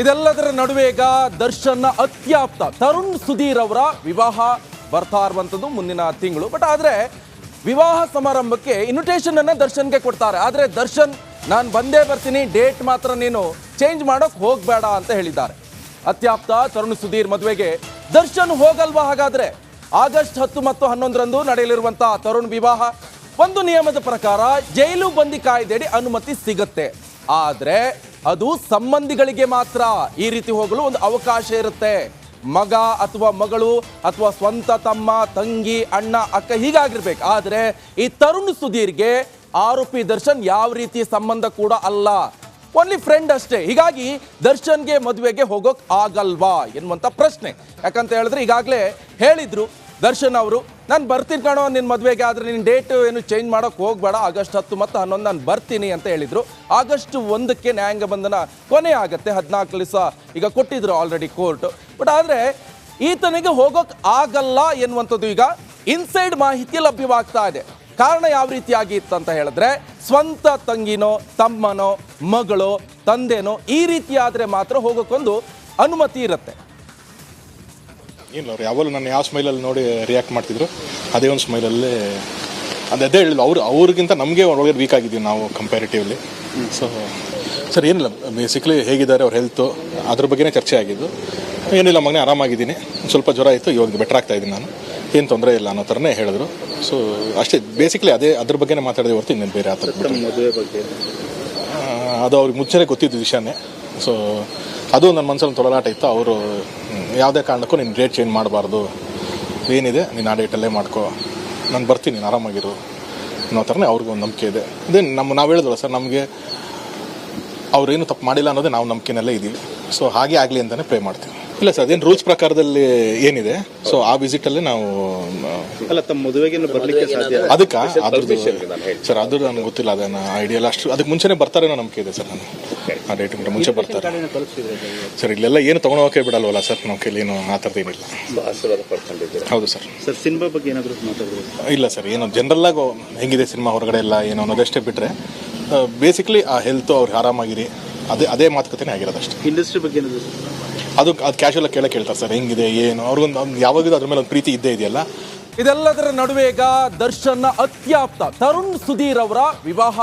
ಇದೆಲ್ಲದರ ನಡುವೆ ಈಗ ದರ್ಶನ್ನ ಅತ್ಯಾಪ್ತ ತರುಣ್ ಸುಧೀರ್ ಅವರ ವಿವಾಹ ಬರ್ತಾ ಇರುವಂಥದ್ದು ಮುಂದಿನ ತಿಂಗಳು. ಬಟ್ ಆದರೆ ವಿವಾಹ ಸಮಾರಂಭಕ್ಕೆ ಇನ್ವಿಟೇಷನ್ ಅನ್ನ ದರ್ಶನ್ಗೆ ಕೊಡ್ತಾರೆ. ಆದರೆ ದರ್ಶನ್ ನಾನು ಬಂದೇ ಬರ್ತೀನಿ, ಡೇಟ್ ಮಾತ್ರ ನೀನು ಚೇಂಜ್ ಮಾಡೋಕೆ ಹೋಗಬೇಡ ಅಂತ ಹೇಳಿದ್ದಾರೆ. ಅತ್ಯಾಪ್ತ ತರುಣ್ ಸುಧೀರ್ ಮದುವೆಗೆ ದರ್ಶನ್ ಹೋಗಲ್ವಾ? ಹಾಗಾದ್ರೆ ಆಗಸ್ಟ್ 10 ಮತ್ತು 11ರಂದು ನಡೆಯಲಿರುವಂತಹ ತರುಣ್ ವಿವಾಹ ಒಂದು ನಿಯಮದ ಪ್ರಕಾರ ಜೈಲು ಬಂದಿ ಕಾಯ್ದೆಯಡಿ ಅನುಮತಿ ಸಿಗುತ್ತೆ. ಆದರೆ ಅದು ಸಂಬಂಧಿಗಳಿಗೆ ಮಾತ್ರ ಈ ರೀತಿ ಹೋಗಲು ಒಂದು ಅವಕಾಶ ಇರುತ್ತೆ. ಮಗ ಅಥವಾ ಮಗಳು ಅಥವಾ ಸ್ವಂತ ತಮ್ಮ ತಂಗಿ ಅಣ್ಣ ಅಕ್ಕ ಹೀಗಾಗಿರ್ಬೇಕು. ಆದರೆ ಈ ತರುಣ್ ಸುಧೀರ್ಗೆ ಆರೋಪಿ ದರ್ಶನ್ ಯಾವ ರೀತಿ ಸಂಬಂಧ ಕೂಡ ಅಲ್ಲ, ಓನ್ಲಿ ಫ್ರೆಂಡ್ ಅಷ್ಟೇ. ಹೀಗಾಗಿ ದರ್ಶನ್ಗೆ ಮದುವೆಗೆ ಹೋಗೋಕ್ ಆಗಲ್ವಾ ಎನ್ನುವಂತ ಪ್ರಶ್ನೆ. ಯಾಕಂತ ಹೇಳಿದ್ರೆ ಈಗಾಗಲೇ ಹೇಳಿದ್ರು ದರ್ಶನ್ ಅವರು, ನಾನು ಬರ್ತೀನಿ ಕಾಣೋ ನಿನ್ನ ಮದುವೆಗೆ, ಆದರೆ ನಿನ್ನ ಡೇಟ್ ಏನು ಚೇಂಜ್ ಮಾಡೋಕೆ ಹೋಗಬೇಡ, ಆಗಸ್ಟ್ 10 ಮತ್ತು 11 ನಾನು ಬರ್ತೀನಿ ಅಂತ ಹೇಳಿದರು. ಆಗಸ್ಟ್ 1ಕ್ಕೆ ನ್ಯಾಯಾಂಗ ಬಂಧನ ಕೊನೆ ಆಗುತ್ತೆ. 14 ದಿವಸ ಈಗ ಕೊಟ್ಟಿದ್ರು ಆಲ್ರೆಡಿ ಕೋರ್ಟ್. ಬಟ್ ಆದರೆ ಈತನಿಗೆ ಹೋಗೋಕೆ ಆಗಲ್ಲ ಎನ್ನುವಂಥದ್ದು ಈಗ ಇನ್ಸೈಡ್ ಮಾಹಿತಿ ಲಭ್ಯವಾಗ್ತಾ ಇದೆ. ಕಾರಣ ಯಾವ ರೀತಿಯಾಗಿ ಇತ್ತಂತ ಹೇಳಿದ್ರೆ, ಸ್ವಂತ ತಂಗಿನೋ ತಮ್ಮನೋ ಮಗಳೋ ತಂದೆನೋ ಈ ರೀತಿ ಆದರೆ ಮಾತ್ರ ಹೋಗೋಕ್ಕೊಂದು ಅನುಮತಿ ಇರುತ್ತೆ. ಇಲ್ಲ, ಅವ್ರು ಯಾವಾಗಲೂ ನಾನು ಯಾವ ಸ್ಮೈಲಲ್ಲಿ ನೋಡಿ ರಿಯಾಕ್ಟ್ ಮಾಡ್ತಿದ್ರು, ಅದೇ ಒಂದು ಸ್ಮೈಲಲ್ಲೇ ಅದೇ ಹೇಳಿಲ್ಲ. ಅವ್ರಿಗಿಂತ ನಮಗೆ ಒಳಗಡೆ ವೀಕ್ ಆಗಿದ್ದೀವಿ ನಾವು ಕಂಪ್ಯಾರಿಟಿವ್ಲಿ. ಸೊ ಸರ್ ಏನಿಲ್ಲ, ಬೇಸಿಕ್ಲಿ ಹೇಗಿದ್ದಾರೆ ಅವ್ರ ಹೆಲ್ತು ಅದ್ರ ಬಗ್ಗೆನೇ ಚರ್ಚೆ ಆಗಿದ್ದು. ಏನಿಲ್ಲ ಮಗನೇ ಆರಾಮಾಗಿದ್ದೀನಿ, ಸ್ವಲ್ಪ ಜ್ವರ ಇತ್ತು, ಇವಾಗ ಬೆಟರ್ ಆಗ್ತಾ ಇದ್ದೀನಿ, ನಾನು ಏನು ತೊಂದರೆ ಇಲ್ಲ ಅನ್ನೋ ಥರನೇ ಹೇಳಿದ್ರು. ಸೊ ಅಷ್ಟೇ, ಬೇಸಿಕ್ಲಿ ಅದ್ರ ಬಗ್ಗೆನೇ ಮಾತಾಡಿದೆ ಹೊರತು ಇನ್ನೇನು ಬೇರೆ ಆ ಥರ ಮದುವೆ ಬಗ್ಗೆ ಅದು ಅವ್ರಿಗೆ ಮುಂಚೆನೇ ಗೊತ್ತಿದ್ದು ವಿಷಯನೇ. ಸೊ ಅದು ನನ್ನ ಮನಸ್ಸಲ್ಲಿ ತೊಳಲಾಟ ಇತ್ತು. ಅವರು ಯಾವುದೇ ಕಾರಣಕ್ಕೂ ನೀನು ಡೇಟ್ ಚೇಂಜ್ ಮಾಡಬಾರ್ದು, ಏನಿದೆ ನೀನು ಆ ಡೇಟಲ್ಲೇ ಮಾಡ್ಕೋ, ನಾನು ಬರ್ತೀನಿ, ನೀನು ಆರಾಮಾಗಿರು ಅನ್ನೋ ಥರನೇ ಅವ್ರಿಗೂ ಒಂದು ನಂಬಿಕೆ ಇದೆ. ಇದೇ ನಾವು ಹೇಳಿದ್ವಲ್ಲ ಸರ್, ನಮಗೆ ಅವ್ರೇನು ತಪ್ಪು ಮಾಡಿಲ್ಲ ಅನ್ನೋದೇ ನಾವು ನಂಬಿಕೆನಲ್ಲೇ ಇದ್ದೀವಿ. ಸೊ ಹಾಗೆ ಆಗಲಿ ಅಂತಲೇ ಪ್ರೇ ಮಾಡ್ತೀವಿ. ಇಲ್ಲ ಸರ್, ಅದೇನು ರೂಲ್ಸ್ ಪ್ರಕಾರದಲ್ಲಿ ಏನಿದೆ, ಸೊ ಆ ವಿಸಿಟಲ್ಲೇ ನಾವು ಅಲ್ಲ ತಮ್ಮ ಮದುವೆಗೆ ಬರಲಿಕ್ಕೆ ಸಾಧ್ಯ. ಅದಕ್ಕೆ ಅದ್ರದ್ದು ಸರ್, ಅದು ನನಗೆ ಗೊತ್ತಿಲ್ಲ, ಅದನ್ನು ಐಡಿಯಲ್ಲ. ಅಷ್ಟು ಅದಕ್ಕೆ ಮುಂಚೆನೇ ಬರ್ತಾರೇನೋ ನಂಬಿಕೆ ಇದೆ ಸರ್. ನಾನು ಆ ಡೇಟ್ಗಿಂತ ಮುಂಚೆ ಬರ್ತಾರೆ ಸರ್. ಇಲ್ಲೆಲ್ಲ ಏನು ತೊಗೊಂಡೋಗಕ್ಕೆ ಬಿಡಲ್ವಲ್ಲ ಸರ್, ನಮ್ಮ ಕೈಲಿ ಏನು ಆ ಥರದ್ದು ಏನಿಲ್ಲ. ಹೌದು ಸರ್. ಸರ್ ಸಿನಿಮಾ ಬಗ್ಗೆ ಏನಾದರೂ ಮಾತಾಡಿದ್ರು? ಇಲ್ಲ ಸರ್, ಏನು ಜನರಲ್ಲಾಗಿ ಹೆಂಗಿದೆ ಸಿನಿಮಾ ಹೊರಗಡೆ ಎಲ್ಲ ಏನು ಅನ್ನೋದಷ್ಟೇ ಬಿಟ್ಟರೆ, ಬೇಸಿಕ್ಲಿ ಆ ಹೆಲ್ತು ಅವ್ರಿಗೆ ಆರಾಮಾಗಿರಿ, ಅದೇ ಮಾತುಕತೆನೇ ಆಗಿರೋದಷ್ಟೇ. ಇಂಡಸ್ಟ್ರಿ ಬಗ್ಗೆ ಏನಾದರೂ ಅದು ಕ್ಯಾಶುವಲ್ ಕೇಳ್ತಾರೆ ಸರ್, ಹೆಂಗಿದೆ ಏನು, ಅವ್ರಿಗೊಂದು ಯಾವಾಗಲೂ ಅದ್ರ ಮೇಲೆ ಒಂದು ಪ್ರೀತಿ ಇದ್ದೇ ಇದೆಯಲ್ಲ. ಇದೆಲ್ಲದರ ನಡುವೆ ಈಗ ದರ್ಶನ್ನ ಅತ್ಯಾಪ್ತ ತರುಣ್ ಸುಧೀರ್ ಅವರ ವಿವಾಹ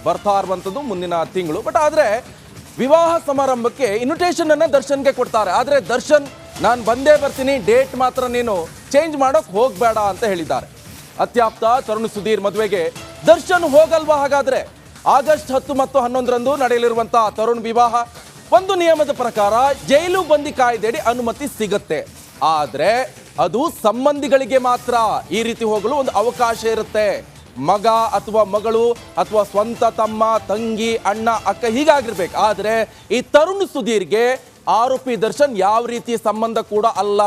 ಬರ್ತಾ ಇರುವಂಥದ್ದು ಮುಂದಿನ ತಿಂಗಳು. ಬಟ್ ಆದರೆ ವಿವಾಹ ಸಮಾರಂಭಕ್ಕೆ ಇನ್ವಿಟೇಷನ್ ಅನ್ನ ದರ್ಶನ್ಗೆ ಕೊಡ್ತಾರೆ. ಆದರೆ ದರ್ಶನ್ ನಾನು ಬಂದೇ ಬರ್ತೀನಿ, ಡೇಟ್ ಮಾತ್ರ ನೀನು ಚೇಂಜ್ ಮಾಡೋಕೆ ಹೋಗಬೇಡ ಅಂತ ಹೇಳಿದ್ದಾರೆ. ಅತ್ಯಾಪ್ತ ತರುಣ್ ಸುಧೀರ್ ಮದುವೆಗೆ ದರ್ಶನ್ ಹೋಗಲ್ವಾ? ಹಾಗಾದ್ರೆ ಆಗಸ್ಟ್ 10 ಮತ್ತು 11ರಂದು ನಡೆಯಲಿರುವಂತಹ ತರುಣ್ ವಿವಾಹ ಒಂದು ನಿಯಮದ ಪ್ರಕಾರ ಜೈಲು ಬಂದಿ ಕಾಯ್ದೆಯಡಿ ಅನುಮತಿ ಸಿಗುತ್ತೆ. ಆದರೆ ಅದು ಸಂಬಂಧಿಗಳಿಗೆ ಮಾತ್ರ ಈ ರೀತಿ ಹೋಗಲು ಒಂದು ಅವಕಾಶ ಇರುತ್ತೆ. ಮಗ ಅಥವಾ ಮಗಳು ಅಥವಾ ಸ್ವಂತ ತಮ್ಮ ತಂಗಿ ಅಣ್ಣ ಅಕ್ಕ ಹೀಗಾಗಿರ್ಬೇಕು. ಆದರೆ ಈ ತರುಣ್ ಸುಧೀರ್ಗೆ ಆರೋಪಿ ದರ್ಶನ್ ಯಾವ ರೀತಿ ಸಂಬಂಧ ಕೂಡ ಅಲ್ಲ,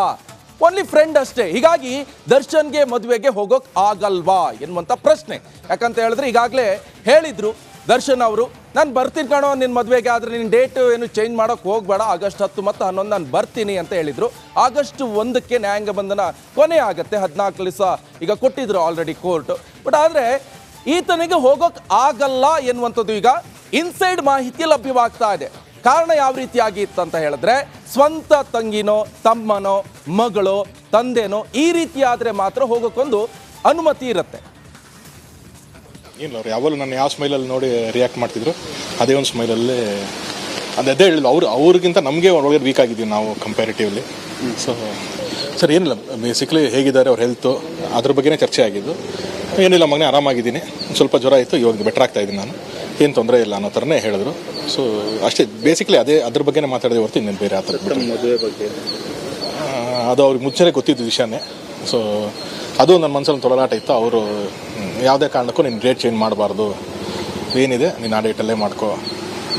ಓನ್ಲಿ ಫ್ರೆಂಡ್ ಅಷ್ಟೇ. ಹೀಗಾಗಿ ದರ್ಶನ್ಗೆ ಮದುವೆಗೆ ಹೋಗೋಕ್ ಆಗಲ್ವಾ ಎನ್ನುವಂತ ಪ್ರಶ್ನೆ. ಯಾಕಂತ ಹೇಳಿದ್ರೆ ಈಗಾಗಲೇ ಹೇಳಿದ್ರು ದರ್ಶನ್ ಅವರು, ನಾನು ಬರ್ತೀನಿ ಕಾಣೋ ನಿನ್ನ ಮದುವೆಗೆ, ಆದರೆ ನಿನ್ನ ಡೇಟ್ ಏನು ಚೇಂಜ್ ಮಾಡೋಕೆ ಹೋಗಬೇಡ, ಆಗಸ್ಟ್ 10 ಮತ್ತು 11 ನಾನು ಬರ್ತೀನಿ ಅಂತ ಹೇಳಿದರು. ಆಗಸ್ಟ್ 1ಕ್ಕೆ ನ್ಯಾಯಾಂಗ ಬಂಧನ ಕೊನೆ ಆಗುತ್ತೆ. 14 ದಿವಸ ಈಗ ಕೊಟ್ಟಿದ್ರು ಆಲ್ರೆಡಿ ಕೋರ್ಟ್. ಬಟ್ ಆದರೆ ಈತನಿಗೆ ಹೋಗೋಕೆ ಆಗಲ್ಲ ಎನ್ನುವಂಥದ್ದು ಈಗ ಇನ್ಸೈಡ್ ಮಾಹಿತಿ ಲಭ್ಯವಾಗ್ತಾ ಇದೆ. ಕಾರಣ ಯಾವ ರೀತಿಯಾಗಿ ಇತ್ತಂತ ಹೇಳಿದ್ರೆ, ಸ್ವಂತ ತಂಗಿನೋ ತಮ್ಮನೋ ಮಗಳೋ ತಂದೆನೋ ಈ ರೀತಿ ಆದರೆ ಮಾತ್ರ ಹೋಗೋಕ್ಕೊಂದು ಅನುಮತಿ ಇರುತ್ತೆ. ಇಲ್ಲ, ಅವ್ರು ಯಾವಾಗಲೂ ನಾನು ಯಾವ ಸ್ಮೈಲಲ್ಲಿ ನೋಡಿ ರಿಯಾಕ್ಟ್ ಮಾಡ್ತಿದ್ರು, ಅದೇ ಒಂದು ಸ್ಮೈಲಲ್ಲೇ ಅದೇ ಹೇಳಿಲ್ಲ. ಅವ್ರಿಗಿಂತ ನಮಗೆ ಒಳಗಡೆ ವೀಕ್ ಆಗಿದ್ದೀವಿ ನಾವು ಕಂಪ್ಯಾರಿಟಿವ್ಲಿ. ಸೊ ಸರ್ ಏನಿಲ್ಲ, ಬೇಸಿಕ್ಲಿ ಹೇಗಿದ್ದಾರೆ ಅವ್ರ ಹೆಲ್ತು ಅದ್ರ ಬಗ್ಗೆನೇ ಚರ್ಚೆ ಆಗಿದ್ದು. ಏನಿಲ್ಲ ಮಗನೇ ಆರಾಮಾಗಿದ್ದೀನಿ, ಸ್ವಲ್ಪ ಜ್ವರ ಇತ್ತು, ಇವಾಗ ಬೆಟರ್ ಆಗ್ತಾ ಇದ್ದೀನಿ, ನಾನು ಏನು ತೊಂದರೆ ಇಲ್ಲ ಅನ್ನೋ ಥರನೇ ಹೇಳಿದ್ರು. ಸೊ ಅಷ್ಟೇ, ಬೇಸಿಕ್ಲಿ ಅದ್ರ ಬಗ್ಗೆನೇ ಮಾತಾಡಿದೆ ಹೊರತು ಇನ್ನೇನು ಬೇರೆ ಆ ಥರ ಮದುವೆ ಬಗ್ಗೆ ಅದು ಅವ್ರಿಗೆ ಮುಂಚೆನೇ ಗೊತ್ತಿದ್ದು ವಿಷಯನೇ. ಸೊ ಅದು ನನ್ನ ಮನಸ್ಸಲ್ಲಿ ತೊಳಲಾಟ ಇತ್ತು. ಅವರು ಯಾವುದೇ ಕಾರಣಕ್ಕೂ ನೀನು ಡೇಟ್ ಚೇಂಜ್ ಮಾಡಬಾರ್ದು, ಏನಿದೆ ನೀನು ಆ ಡೇಟಲ್ಲೇ ಮಾಡ್ಕೋ,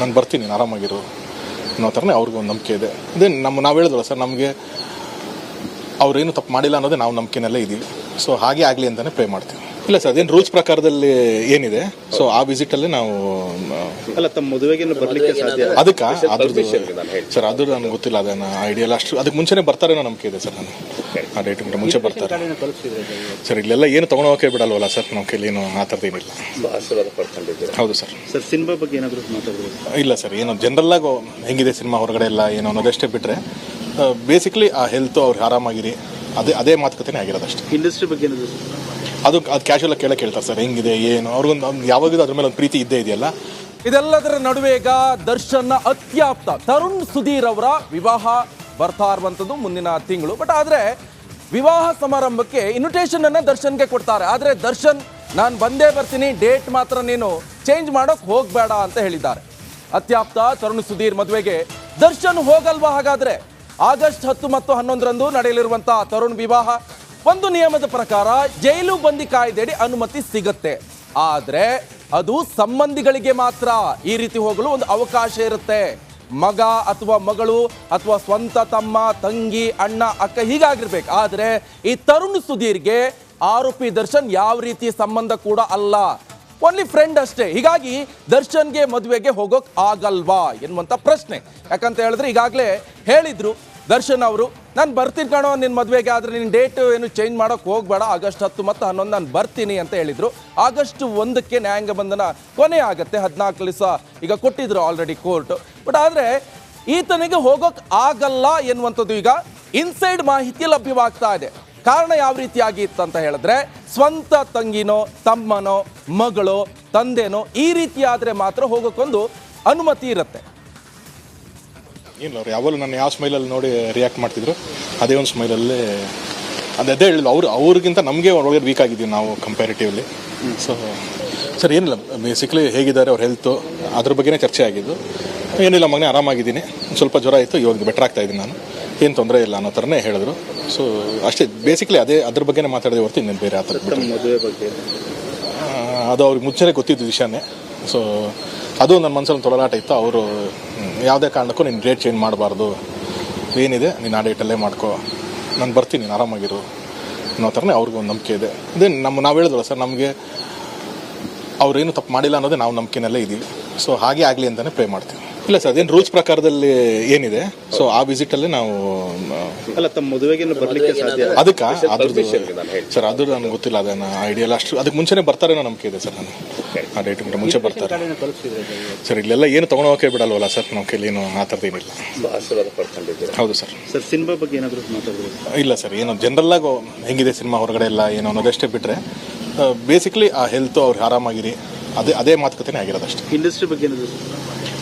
ನಾನು ಬರ್ತೀನಿ, ನೀನು ಆರಾಮಾಗಿರು ಅನ್ನೋ ಥರನೇ ಅವ್ರಿಗೂ ಒಂದು ನಂಬಿಕೆ ಇದೆ. ಇದೇ ನಾವು ಹೇಳಿದ್ವಲ್ಲ ಸರ್, ನಮಗೆ ಅವ್ರೇನು ತಪ್ಪು ಮಾಡಿಲ್ಲ ಅನ್ನೋದೇ ನಾವು ನಂಬಿಕೆನಲ್ಲೇ ಇದ್ದೀವಿ. ಸೊ ಹಾಗೆ ಆಗಲಿ ಅಂತಲೇ ಪ್ರೇ ಮಾಡ್ತೀವಿ. ಇಲ್ಲ ಸರ್, ಅದೇನು ರೂಲ್ಸ್ ಪ್ರಕಾರದಲ್ಲಿ ಏನಿದೆ, ಸೊ ಆ ವಿಸಿಟಲ್ಲಿ ನಾವು ಅಲ್ಲ ತಮ್ಮ ಮದುವೆಗೆ ಬರ್ಲಿಕ್ಕೆ ಸಾಧ್ಯ ಅದಕ್ಕೆ ಅದ್ರದ್ದು ಸರ್, ಅದು ನನಗೆ ಗೊತ್ತಿಲ್ಲ, ಅದನ್ನು ಐಡಿಯಾ ಅಷ್ಟು ಅದಕ್ಕೆ ಮುಂಚೆನೇ ಬರ್ತಾರೇನೋ ನಂಬಿಕೆ ಇದೆ ಸರ್. ನಾನು ಆ ಡೇಟ್ಗಿಂತ ಮುಂಚೆ ಬರ್ತಾರೆ ಸರ್. ಇಲ್ಲೆಲ್ಲ ಏನು ತೊಗೊಂಡೋಗಕ್ಕೆ ಬಿಡಲ್ವಲ್ಲ ಸರ್, ನಮ್ಮ ಕೈಲಿ ಏನು ಆ ಥರದ್ದು ಏನಿಲ್ಲ. ಹೌದು ಸರ್. ಸರ್ ಸಿನಿಮಾ ಬಗ್ಗೆ ಏನಾದರೂ ಮಾತಾಡಿದ್ರು? ಇಲ್ಲ ಸರ್, ಏನು ಜನರಲ್ಲಾಗಿ ಹೆಂಗಿದೆ ಸಿನಿಮಾ ಹೊರಗಡೆ ಎಲ್ಲ ಏನು ಅನ್ನೋದಷ್ಟೇ ಬಿಟ್ಟರೆ ಬೇಸಿಕ್ಲಿ ಆ ಹೆಲ್ತು ಅವ್ರಿಗೆ ಆರಾಮಾಗಿರಿ, ಅದೇ ಮಾತುಕತೆನೇ ಆಗಿರೋದಷ್ಟೇ. ಇಂಡಸ್ಟ್ರಿ ಬಗ್ಗೆ ಏನಾದರೂ ಅದು ಕ್ಯಾಶುವಲ್ ಕೇಳ್ತಾರೆ ಸರ್, ಹೆಂಗಿದೆ ಏನು, ಅವ್ರಿಗೊಂದು ಯಾವಾಗಲೂ ಅದ್ರ ಮೇಲೆ ಒಂದು ಪ್ರೀತಿ ಇದ್ದೇ ಇದೆಯಲ್ಲ. ಇದೆಲ್ಲದರ ನಡುವೆ ಈಗ ದರ್ಶನ್ನ ಅತ್ಯಾಪ್ತ ತರುಣ್ ಸುಧೀರ್ ಅವರ ವಿವಾಹ ಬರ್ತಾ ಇರುವಂಥದ್ದು ಮುಂದಿನ ತಿಂಗಳು. ಬಟ್ ಆದರೆ ವಿವಾಹ ಸಮಾರಂಭಕ್ಕೆ ಇನ್ವಿಟೇಷನ್ ಅನ್ನ ದರ್ಶನ್ಗೆ ಕೊಡ್ತಾರೆ. ಆದರೆ ದರ್ಶನ್ ನಾನು ಬಂದೇ ಬರ್ತೀನಿ, ಡೇಟ್ ಮಾತ್ರ ನೀನು ಚೇಂಜ್ ಮಾಡೋಕೆ ಹೋಗಬೇಡ ಅಂತ ಹೇಳಿದ್ದಾರೆ. ಅತ್ಯಾಪ್ತ ತರುಣ್ ಸುಧೀರ್ ಮದುವೆಗೆ ದರ್ಶನ್ ಹೋಗಲ್ವಾ? ಹಾಗಾದ್ರೆ ಆಗಸ್ಟ್ 10 ಮತ್ತು 11ರಂದು ನಡೆಯಲಿರುವಂತಹ ತರುಣ್ ವಿವಾಹ ಒಂದು ನಿಯಮದ ಪ್ರಕಾರ ಜೈಲು ಬಂದಿ ಕಾಯ್ದೆಯಡಿ ಅನುಮತಿ ಸಿಗುತ್ತೆ. ಆದರೆ ಅದು ಸಂಬಂಧಿಗಳಿಗೆ ಮಾತ್ರ ಈ ರೀತಿ ಹೋಗಲು ಒಂದು ಅವಕಾಶ ಇರುತ್ತೆ. ಮಗ ಅಥವಾ ಮಗಳು ಅಥವಾ ಸ್ವಂತ ತಮ್ಮ ತಂಗಿ ಅಣ್ಣ ಅಕ್ಕ ಹೀಗಾಗಿರ್ಬೇಕು. ಆದರೆ ಈ ತರುಣ್ ಸುಧೀರ್ಗೆ ಆರೋಪಿ ದರ್ಶನ್ ಯಾವ ರೀತಿ ಸಂಬಂಧ ಕೂಡ ಅಲ್ಲ, ಓನ್ಲಿ ಫ್ರೆಂಡ್ ಅಷ್ಟೇ. ಹೀಗಾಗಿ ದರ್ಶನ್ಗೆ ಮದುವೆಗೆ ಹೋಗೋಕ್ ಆಗಲ್ವಾ ಎನ್ನುವಂತ ಪ್ರಶ್ನೆ. ಯಾಕಂತ ಹೇಳಿದ್ರೆ ಈಗಾಗಲೇ ಹೇಳಿದ್ರು ದರ್ಶನ್ ಅವರು, ನಾನು ಬರ್ತೀನಿ ಕಾಣೋ ನಿನ್ನ ಮದುವೆಗೆ, ಆದರೆ ನಿನ್ನ ಡೇಟ್ ಏನು ಚೇಂಜ್ ಮಾಡೋಕೆ ಹೋಗಬೇಡ, ಆಗಸ್ಟ್ 10 ಮತ್ತು 11 ನಾನು ಬರ್ತೀನಿ ಅಂತ ಹೇಳಿದರು. ಆಗಸ್ಟ್ 1ಕ್ಕೆ ನ್ಯಾಯಾಂಗ ಬಂಧನ ಕೊನೆ ಆಗುತ್ತೆ. 14 ದಿವಸ ಈಗ ಕೊಟ್ಟಿದ್ರು ಆಲ್ರೆಡಿ ಕೋರ್ಟ್. ಬಟ್ ಆದರೆ ಈತನಿಗೆ ಹೋಗೋಕೆ ಆಗಲ್ಲ ಎನ್ನುವಂಥದ್ದು ಈಗ ಇನ್ಸೈಡ್ ಮಾಹಿತಿ ಲಭ್ಯವಾಗ್ತಾ ಇದೆ. ಕಾರಣ ಯಾವ ರೀತಿಯಾಗಿ ಇತ್ತಂತ ಹೇಳಿದ್ರೆ, ಸ್ವಂತ ತಂಗಿನೋ ತಮ್ಮನೋ ಮಗಳೋ ತಂದೆನೋ ಈ ರೀತಿ ಆದರೆ ಮಾತ್ರ ಹೋಗೋಕ್ಕೊಂದು ಅನುಮತಿ ಇರುತ್ತೆ. ಇಲ್ಲ, ಅವ್ರು ಯಾವಾಗಲೂ ನಾನು ಯಾವ ಸ್ಮೈಲಲ್ಲಿ ನೋಡಿ ರಿಯಾಕ್ಟ್ ಮಾಡ್ತಿದ್ರು, ಅದೇ ಒಂದು ಸ್ಮೈಲಲ್ಲೇ ಅದೇ ಹೇಳಿಲ್ಲ. ಅವ್ರಿಗಿಂತ ನಮಗೆ ಒಳಗಡೆ ವೀಕ್ ಆಗಿದ್ದೀವಿ ನಾವು ಕಂಪ್ಯಾರಿಟಿವ್ಲಿ. ಸೊ ಸರ್ ಏನಿಲ್ಲ, ಬೇಸಿಕ್ಲಿ ಹೇಗಿದ್ದಾರೆ ಅವ್ರ ಹೆಲ್ತು ಅದ್ರ ಬಗ್ಗೆನೇ ಚರ್ಚೆ ಆಗಿದ್ದು. ಏನಿಲ್ಲ ಮಗನೇ ಆರಾಮಾಗಿದ್ದೀನಿ, ಸ್ವಲ್ಪ ಜ್ವರ ಇತ್ತು, ಇವಾಗ ಬೆಟರ್ ಆಗ್ತಾ ಇದ್ದೀನಿ, ನಾನು ಏನು ತೊಂದರೆ ಇಲ್ಲ ಅನ್ನೋ ಥರನೇ ಹೇಳಿದ್ರು. ಸೊ ಅಷ್ಟೇ, ಬೇಸಿಕ್ಲಿ ಅದ್ರ ಬಗ್ಗೆನೇ ಮಾತಾಡಿದೆ ಹೊರತು ಇನ್ನೇನು ಬೇರೆ ಆ ಥರ. ಮದುವೆ ಬಗ್ಗೆ ಅದು ಅವ್ರಿಗೆ ಮುಂಚೆನೇ ಗೊತ್ತಿದ್ದು ವಿಷಯನೇ. ಸೊ ಅದು ನನ್ನ ಮನಸ್ಸಲ್ಲಿ ತೊಳಲಾಟ ಇತ್ತು. ಅವರು ಯಾವುದೇ ಕಾರಣಕ್ಕೂ ನೀನು ಡೇಟ್ ಚೇಂಜ್ ಮಾಡಬಾರ್ದು, ಏನಿದೆ ನೀನು ಆ ಡೇಟಲ್ಲೇ ಮಾಡ್ಕೋ, ನಾನು ಬರ್ತೀನಿ, ನೀನು ಆರಾಮಾಗಿರು ಅನ್ನೋ ಥರನೇ ಅವ್ರಿಗೂ ಒಂದು ನಂಬಿಕೆ ಇದೆ. ಇದೇ ನಾವು ಹೇಳಿದ್ವಲ್ಲ ಸರ್, ನಮಗೆ ಅವ್ರೇನು ತಪ್ಪು ಮಾಡಿಲ್ಲ ಅನ್ನೋದೇ ನಾವು ನಂಬಿಕೆನಲ್ಲೇ ಇದ್ದೀವಿ. ಸೊ ಹಾಗೆ ಆಗಲಿ ಅಂತಲೇ ಪ್ರೇ ಮಾಡ್ತೀವಿ. ಇಲ್ಲ ಸರ್, ಅದೇನು ರೂಲ್ಸ್ ಪ್ರಕಾರದಲ್ಲಿ ಏನಿದೆ, ಸೊ ಆ ವಿಸಿಟಲ್ಲಿ ನಾವು ಅಲ್ಲ ತಮ್ಮ ಮದುವೆಗೆ ಬರ್ಲಿಕ್ಕೆ ಸಾಧ್ಯ ಅದಕ್ಕೆ ಅದ್ರದ್ದು ಸರ್, ಅದು ನನಗೆ ಗೊತ್ತಿಲ್ಲ, ಅದನ್ನು ಐಡಿಯಾ ಅಷ್ಟು ಅದಕ್ಕೆ ಮುಂಚೆನೇ ಬರ್ತಾರೇನೋ ನಂಬಿಕೆ ಇದೆ ಸರ್. ನಾನು ಆ ಡೇಟ್ಗಿಂತ ಮುಂಚೆ ಬರ್ತಾರೆ ಸರ್. ಇಲ್ಲೆಲ್ಲ ಏನು ತೊಗೊಂಡೋಗಕ್ಕೆ ಬಿಡಲ್ವಲ್ಲ ಸರ್, ನಮ್ಮ ಕೈಲಿ ಏನು ಆ ಥರದ್ದು ಏನಿಲ್ಲ. ಹೌದು ಸರ್. ಸರ್ ಸಿನಿಮಾ ಬಗ್ಗೆ ಏನಾದರೂ ಮಾತಾಡಿದ್ರು? ಇಲ್ಲ ಸರ್, ಏನು ಜನರಲ್ಲಾಗಿ ಹೆಂಗಿದೆ ಸಿನಿಮಾ ಹೊರಗಡೆ ಎಲ್ಲ ಏನು ಅನ್ನೋದಷ್ಟೇ ಬಿಟ್ಟರೆ ಬೇಸಿಕ್ಲಿ ಆ ಹೆಲ್ತು ಅವ್ರಿಗೆ ಆರಾಮಾಗಿರಿ, ಅದೇ ಮಾತುಕತೆನೇ ಆಗಿರೋದಷ್ಟೇ. ಇಂಡಸ್ಟ್ರಿ ಬಗ್ಗೆ ಏನಾದರೂ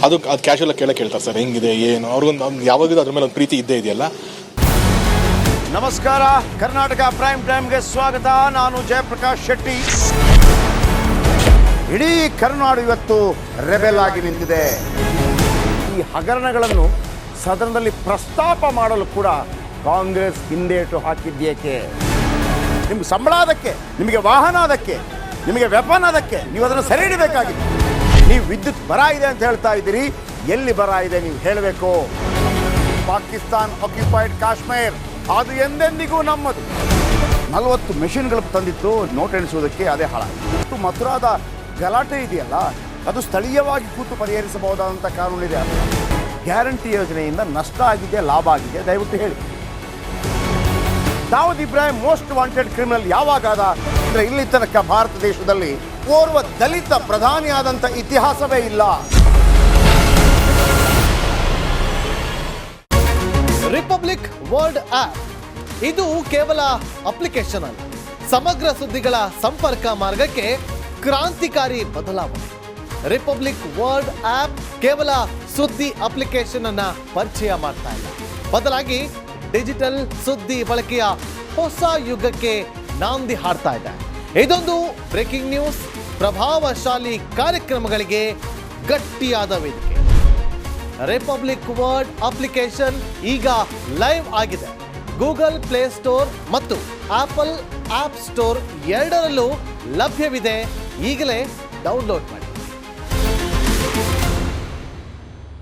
ಅದು ಕ್ಯಾಶುವಲ್ ಕೇಳ್ತಾರೆ ಸರ್, ಹೆಂಗಿದೆ ಏನು, ಅವ್ರಿಗೊಂದು ಯಾವಾಗಲೂ ಅದ್ರ ಮೇಲೆ ಒಂದು ಪ್ರೀತಿ ಇದ್ದೇ ಇದೆಯಲ್ಲ. ನಮಸ್ಕಾರ, ಕರ್ನಾಟಕ ಪ್ರೈಮ್ ಟೈಮ್ಗೆ ಸ್ವಾಗತ. ನಾನು ಜಯಪ್ರಕಾಶ್ ಶೆಟ್ಟಿ. ಇಡೀ ಕರುನಾಡು ಇವತ್ತು ರೆಬೆಲ್ ಆಗಿ ನಿಂತಿದೆ. ಈ ಹಗರಣಗಳನ್ನು ಸದನದಲ್ಲಿ ಪ್ರಸ್ತಾಪ ಮಾಡಲು ಕೂಡ ಕಾಂಗ್ರೆಸ್ ಹಿಂದೇಟು ಹಾಕಿದ್ದೇಕೆ? ನಿಮ್ಗೆ ಸಂಬಳ ಅದಕ್ಕೆ, ನಿಮಗೆ ವಾಹನ ಅದಕ್ಕೆ, ನಿಮಗೆ ವೆಪನ್ ಅದಕ್ಕೆ, ನೀವು ಅದನ್ನು ಸೆರೆ ಹಿಡಿಬೇಕಾಗಿತ್ತು. ನೀವು ವಿದ್ಯುತ್ ಬರ ಇದೆ ಅಂತ ಹೇಳ್ತಾ ಇದ್ದೀರಿ, ಎಲ್ಲಿ ಬರ ಇದೆ ನೀವು ಹೇಳಬೇಕು. ಪಾಕಿಸ್ತಾನ್ ಆಕ್ಯುಪೈಡ್ ಕಾಶ್ಮೀರ್ ಅದು ಎಂದೆಂದಿಗೂ ನಮ್ಮದು. 40 ಮೆಷಿನ್ಗಳು ತಂದಿತ್ತು ನೋಟ್ ಎಣಿಸುವುದಕ್ಕೆ, ಅದೇ ಹಾಳಾಯಿತು. ಮಥುರಾದ ಗಲಾಟೆ ಇದೆಯಲ್ಲ, ಅದು ಸ್ಥಳೀಯವಾಗಿ ಕೂತು ಪರಿಹರಿಸಬಹುದಾದಂಥ ಕಾನೂನಿದೆ. ಗ್ಯಾರಂಟಿ ಯೋಜನೆಯಿಂದ ನಷ್ಟ ಆಗಿದೆ, ಲಾಭ ಆಗಿದೆ, ದಯವಿಟ್ಟು ಹೇಳಿ. Dawood Ibrahim most wanted criminal ಯಾವಾಗಾದ ಅಂದರೆ ಇಲ್ಲಿ ತನಕ ಭಾರತ ದೇಶದಲ್ಲಿ ಓರ್ವ ದಲಿತ ಪ್ರಧಾನಿಯಾದಂಥ ಇತಿಹಾಸವೇ ಇಲ್ಲ. ರಿಪಬ್ಲಿಕ್ ವರ್ಲ್ಡ್ ಆಪ್ ಇದು ಕೇವಲ ಅಪ್ಲಿಕೇಶನ್ ಅಲ್ಲ, ಸಮಗ್ರ ಸುದ್ದಿಗಳ ಸಂಪರ್ಕ ಮಾರ್ಗಕ್ಕೆ ಕ್ರಾಂತಿಕಾರಿ ಬದಲಾವಣೆ. ರಿಪಬ್ಲಿಕ್ ವರ್ಲ್ಡ್ ಆಪ್ ಕೇವಲ ಸುದ್ದಿ ಅಪ್ಲಿಕೇಶನ್ ಅನ್ನ ಪರಿಚಯ ಮಾಡ್ತಾ ಇಲ್ಲ, ಬದಲಾಗಿ ಡಿಜಿಟಲ್ ಸುದ್ದಿ ಬಳಕೆಯ ಹೊಸ ಯುಗಕ್ಕೆ ನಾಂದಿ ಹಾಡ್ತಾ ಇದೆ. ಇದೊಂದು ಬ್ರೇಕಿಂಗ್ ನ್ಯೂಸ್, ಪ್ರಭಾವಶಾಲಿ ಕಾರ್ಯಕ್ರಮಗಳಿಗೆ ಗಟ್ಟಿಯಾದ ವೇದಿಕೆ. ರಿಪಬ್ಲಿಕ್ ವರ್ಲ್ಡ್ ಅಪ್ಲಿಕೇಶನ್ ಈಗ ಲೈವ್ ಆಗಿದೆ. ಗೂಗಲ್ ಪ್ಲೇ ಸ್ಟೋರ್ ಮತ್ತು ಆಪಲ್ ಆಪ್ ಸ್ಟೋರ್ ಎರಡರಲ್ಲೂ ಲಭ್ಯವಿದೆ. ಈಗಲೇ ಡೌನ್ಲೋಡ್ ಮಾಡಿ.